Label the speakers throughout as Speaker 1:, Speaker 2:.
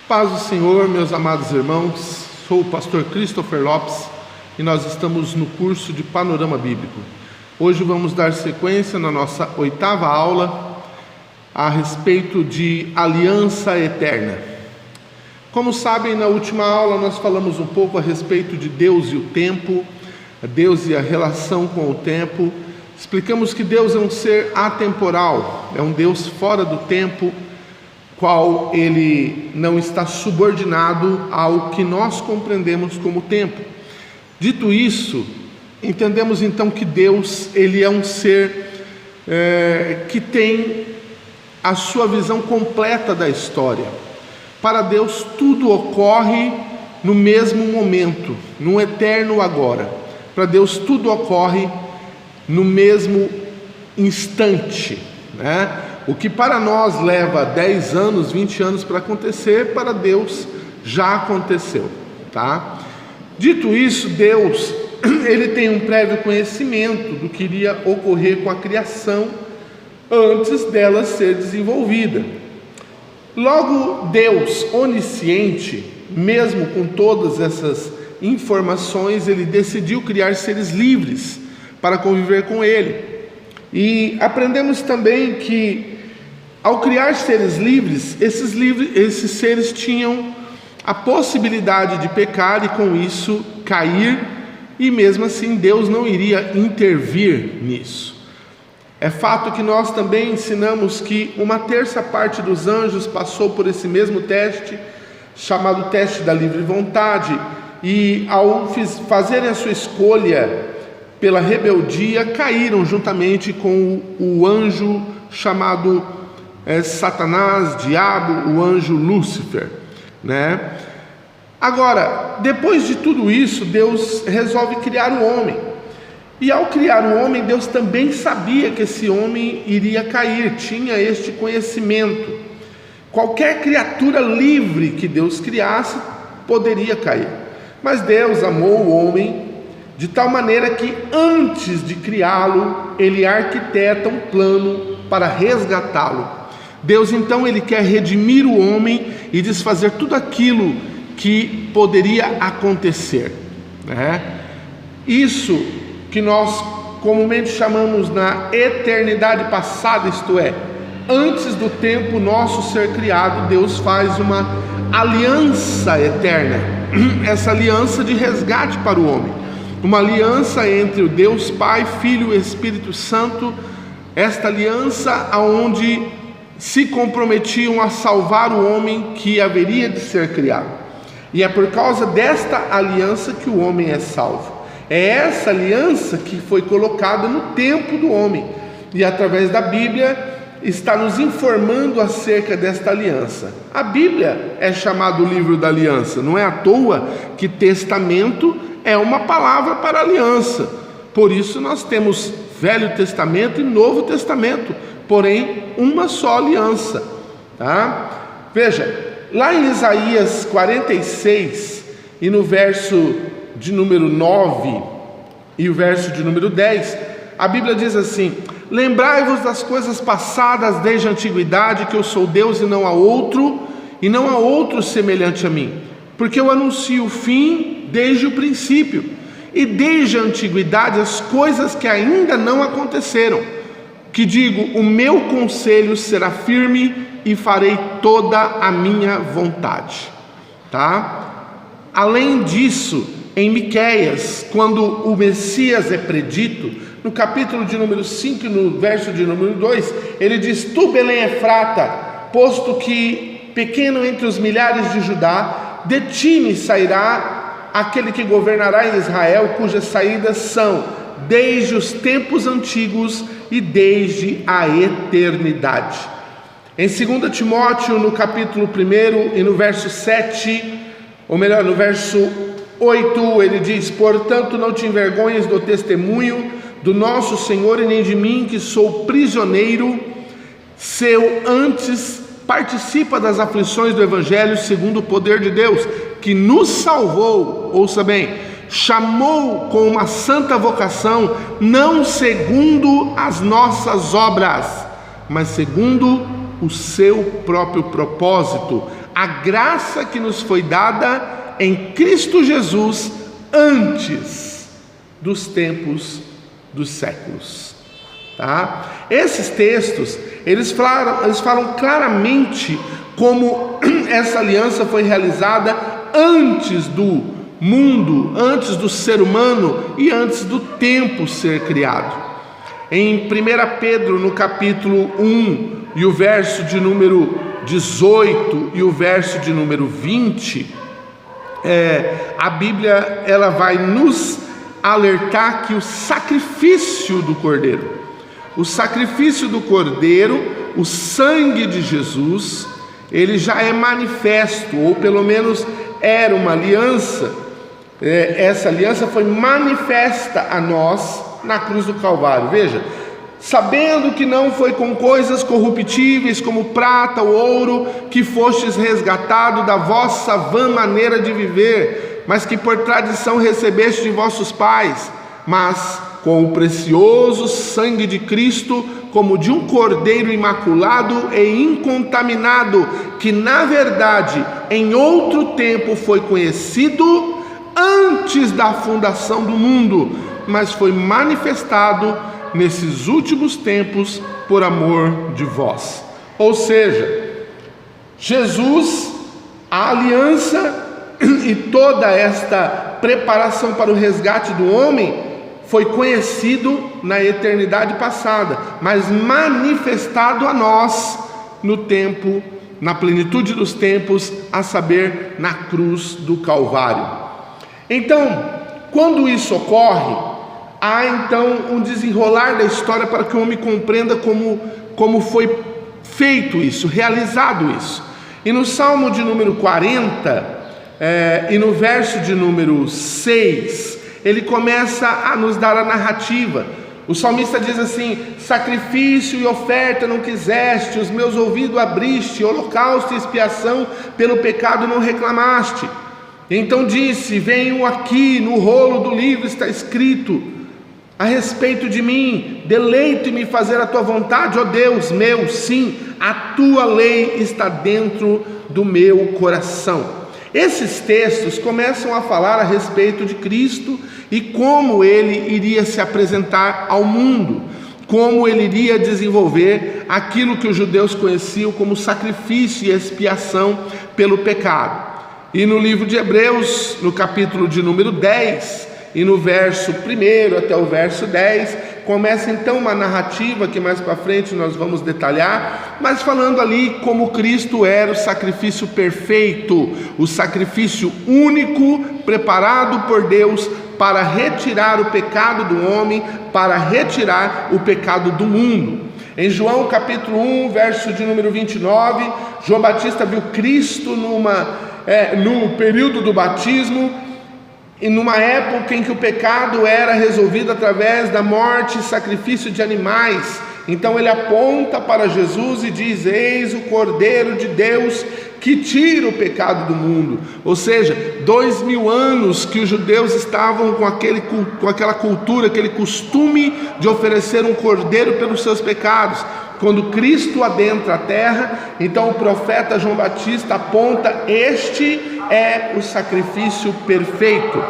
Speaker 1: Paz do Senhor, meus amados irmãos, sou o pastor Christopher Lopes e nós estamos no curso de Panorama Bíblico. Hoje vamos dar sequência na nossa 8ª aula a respeito de aliança eterna. Como sabem, na última aula nós falamos um pouco a respeito de Deus e o tempo, Deus e a relação com o tempo. Explicamos que Deus é um ser atemporal, é um Deus fora do tempo, qual ele não está subordinado ao que nós compreendemos como tempo. Dito isso, entendemos então que Deus ele é um ser que tem a sua visão completa da história. Para Deus tudo ocorre no mesmo momento, no eterno agora. Para Deus tudo ocorre no mesmo instante, né? O que para nós leva 10 anos, 20 anos para acontecer, para Deus já aconteceu, tá? Dito isso, Deus, ele tem um prévio conhecimento do que iria ocorrer com a criação antes dela ser desenvolvida. Logo, Deus, onisciente, mesmo com todas essas informações, ele decidiu criar seres livres para conviver com ele. E aprendemos também que, ao criar seres livres, esses seres tinham a possibilidade de pecar e com isso cair, e mesmo assim Deus não iria intervir nisso. É fato que nós também ensinamos que 1/3 dos anjos passou por esse mesmo teste, chamado teste da livre vontade, e ao fazerem a sua escolha pela rebeldia, caíram juntamente com o anjo chamado Satanás, diabo, o anjo Lúcifer, né? Agora, depois de tudo isso, Deus resolve criar o homem. E ao criar o homem, Deus também sabia que esse homem iria cair, tinha este conhecimento. Qualquer criatura livre que Deus criasse poderia cair. Mas Deus amou o homem de tal maneira que antes de criá-lo, ele arquiteta um plano para resgatá-lo. Deus então ele quer redimir o homem e desfazer tudo aquilo que poderia acontecer, né? Isso que nós comumente chamamos na eternidade passada, isto é, antes do tempo nosso ser criado, Deus faz uma aliança eterna, essa aliança de resgate para o homem, uma aliança entre o Deus Pai, Filho e Espírito Santo, esta aliança aonde se comprometiam a salvar o homem que haveria de ser criado. E é por causa desta aliança que o homem é salvo. É essa aliança que foi colocada no tempo do homem. E através da Bíblia está nos informando acerca desta aliança. A Bíblia é chamada o livro da aliança. Não é à toa que testamento é uma palavra para aliança. Por isso nós temos Velho Testamento e Novo Testamento, porém uma só aliança, tá? Veja, lá em Isaías 46 e no verso de número 9 e o verso de número 10, a Bíblia diz assim: lembrai-vos das coisas passadas desde a antiguidade, que eu sou Deus e não há outro semelhante a mim, porque eu anuncio o fim desde o princípio, e desde a antiguidade as coisas que ainda não aconteceram, que digo, o meu conselho será firme e farei toda a minha vontade, tá? Além disso, em Miqueias, quando o Messias é predito, no capítulo de número 5 e no verso de número 2, ele diz: tu, Belém Efrata, posto que pequeno entre os milhares de Judá, de ti me sairá aquele que governará em Israel, cujas saídas são desde os tempos antigos e desde a eternidade. Em 2 Timóteo, no capítulo 1 e no verso 7, ou melhor, no verso 8, ele diz: portanto não te envergonhes do testemunho do nosso Senhor e nem de mim, que sou prisioneiro seu, antes participa das aflições do Evangelho segundo o poder de Deus, que nos salvou, ouça bem, chamou com uma santa vocação, não segundo as nossas obras, mas segundo o seu próprio propósito, a graça que nos foi dada em Cristo Jesus antes dos tempos dos séculos. Tá? Esses textos, eles falam claramente como essa aliança foi realizada antes do mundo, antes do ser humano e antes do tempo ser criado. Em 1 Pedro, no capítulo 1, e o verso de número 18 e o verso de número 20, a Bíblia ela vai nos alertar que o sacrifício do Cordeiro, o sangue de Jesus, ele já é manifesto, ou pelo menos era uma aliança. Essa aliança foi manifesta a nós na cruz do Calvário. Veja, sabendo que não foi com coisas corruptíveis como prata ou ouro que fostes resgatado da vossa vã maneira de viver, mas que por tradição recebeste de vossos pais, mas com o precioso sangue de Cristo, como de um cordeiro imaculado e incontaminado, que na verdade em outro tempo foi conhecido antes da fundação do mundo, mas foi manifestado nesses últimos tempos por amor de vós. Ou seja, Jesus, a aliança e toda esta preparação para o resgate do homem foi conhecido na eternidade passada, mas manifestado a nós no tempo, na plenitude dos tempos, a saber, na cruz do Calvário. Então, quando isso ocorre, há então um desenrolar da história para que o homem compreenda como foi feito isso, realizado isso. E no Salmo de número 40, e no verso de número 6, ele começa a nos dar a narrativa. O salmista diz assim: sacrifício e oferta não quiseste, os meus ouvidos abriste, holocausto e expiação pelo pecado não reclamaste. Então disse: venham aqui, no rolo do livro está escrito a respeito de mim, deleito-me em fazer a tua vontade, ó Deus meu, sim, a tua lei está dentro do meu coração. Esses textos começam a falar a respeito de Cristo e como ele iria se apresentar ao mundo, como ele iria desenvolver aquilo que os judeus conheciam como sacrifício e expiação pelo pecado. E no livro de Hebreus, no capítulo de número 10, e no verso 1 até o verso 10, começa então uma narrativa que mais para frente nós vamos detalhar, mas falando ali como Cristo era o sacrifício perfeito, o sacrifício único preparado por Deus para retirar o pecado do homem, para retirar o pecado do mundo. Em João capítulo 1, verso de número 29, João Batista viu Cristo no período do batismo, e numa época em que o pecado era resolvido através da morte e sacrifício de animais. Então ele aponta para Jesus e diz: eis o Cordeiro de Deus que tira o pecado do mundo. Ou seja, 2000 anos que os judeus estavam com aquela cultura, aquele costume de oferecer um cordeiro pelos seus pecados. Quando Cristo adentra a terra, então o profeta João Batista aponta: este é o sacrifício perfeito.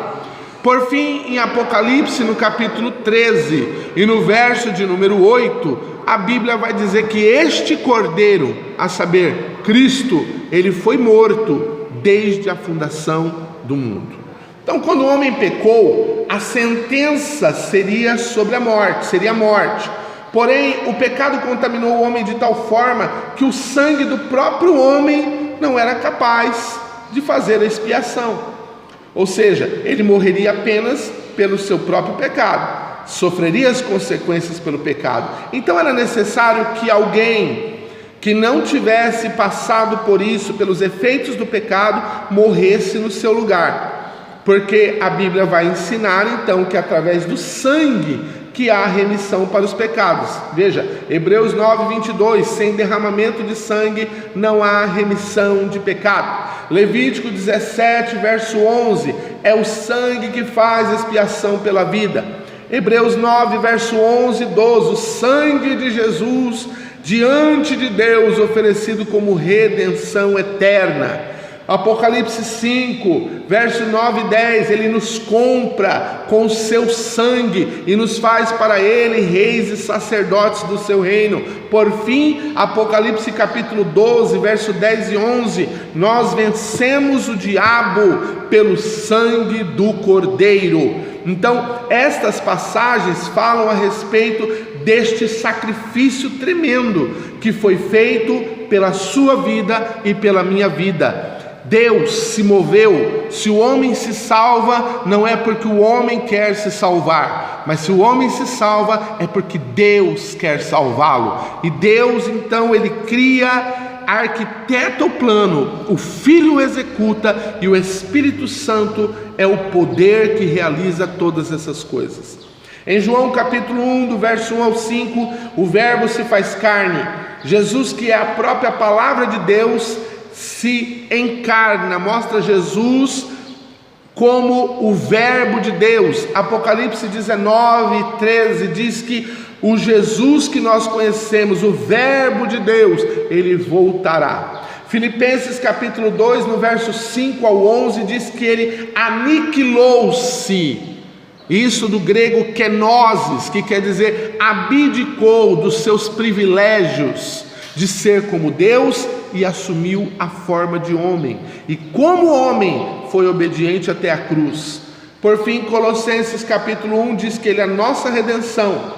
Speaker 1: Por fim, em Apocalipse, no capítulo 13 e no verso de número 8, a Bíblia vai dizer que este cordeiro, a saber, Cristo, ele foi morto desde a fundação do mundo. Então, quando o homem pecou, a sentença seria sobre a morte, seria a morte. Porém, o pecado contaminou o homem de tal forma que o sangue do próprio homem não era capaz de fazer a expiação. Ou seja, ele morreria apenas pelo seu próprio pecado, sofreria as consequências pelo pecado. Então era necessário que alguém que não tivesse passado por isso, pelos efeitos do pecado, morresse no seu lugar. Porque a Bíblia vai ensinar então que através do sangue que há remissão para os pecados. Veja, Hebreus 9, 22, sem derramamento de sangue não há remissão de pecado. Levítico 17, verso 11, é o sangue que faz expiação pela vida. Hebreus 9, verso 11 e 12, o sangue de Jesus diante de Deus, oferecido como redenção eterna. Apocalipse 5, verso 9 e 10, Ele nos compra com o seu sangue e nos faz para Ele reis e sacerdotes do seu reino. Por fim, Apocalipse capítulo 12, verso 10 e 11, nós vencemos o diabo pelo sangue do Cordeiro. Então, estas passagens falam a respeito deste sacrifício tremendo que foi feito pela sua vida e pela minha vida. Deus se moveu. Se o homem se salva, não é porque o homem quer se salvar, mas se o homem se salva, é porque Deus quer salvá-lo. E Deus, então, Ele cria, arquiteta o plano, o Filho executa e o Espírito Santo é o poder que realiza todas essas coisas. Em João capítulo 1, do verso 1 ao 5, o Verbo se faz carne. Jesus, que é a própria palavra de Deus, se encarna, mostra Jesus como o Verbo de Deus. Apocalipse 19, 13 diz que o Jesus que nós conhecemos, o Verbo de Deus, Ele voltará. Filipenses capítulo 2, no verso 5 ao 11, diz que Ele aniquilou-se. Isso do grego kenosis, que quer dizer abdicou dos seus privilégios de ser como Deus e assumiu a forma de homem, e como homem foi obediente até a cruz. Por fim, Colossenses capítulo 1 diz que Ele é a nossa redenção,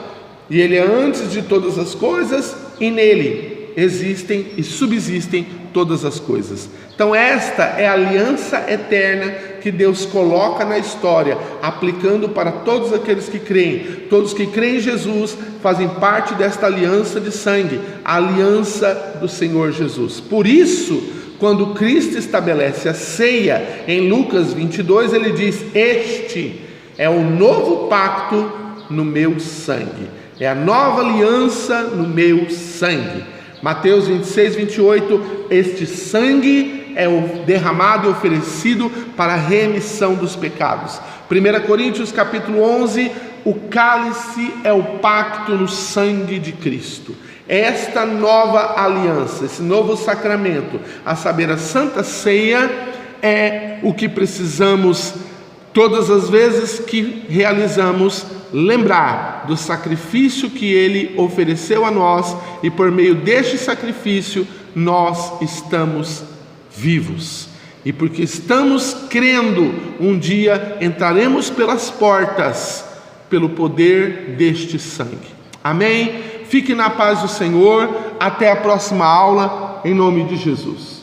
Speaker 1: e Ele é antes de todas as coisas, e nele existem e subsistem todas as coisas. Então esta é a aliança eterna que Deus coloca na história, aplicando para todos aqueles que creem. Todos que creem em Jesus fazem parte desta aliança de sangue, a aliança do Senhor Jesus. Por isso, quando Cristo estabelece a ceia em Lucas 22, Ele diz: este é o novo pacto no meu sangue, é a nova aliança no meu sangue. Mateus 26, 28, este sangue é o derramado e oferecido para a remissão dos pecados. 1 Coríntios capítulo 11, o cálice é o pacto no sangue de Cristo. Esta nova aliança, esse novo sacramento, a saber, a Santa Ceia, é o que precisamos, todas as vezes que realizamos, lembrar do sacrifício que Ele ofereceu a nós, e por meio deste sacrifício nós estamos vivos, e porque estamos crendo, um dia entraremos pelas portas, pelo poder deste sangue. Amém? Fique na paz do Senhor, até a próxima aula, em nome de Jesus.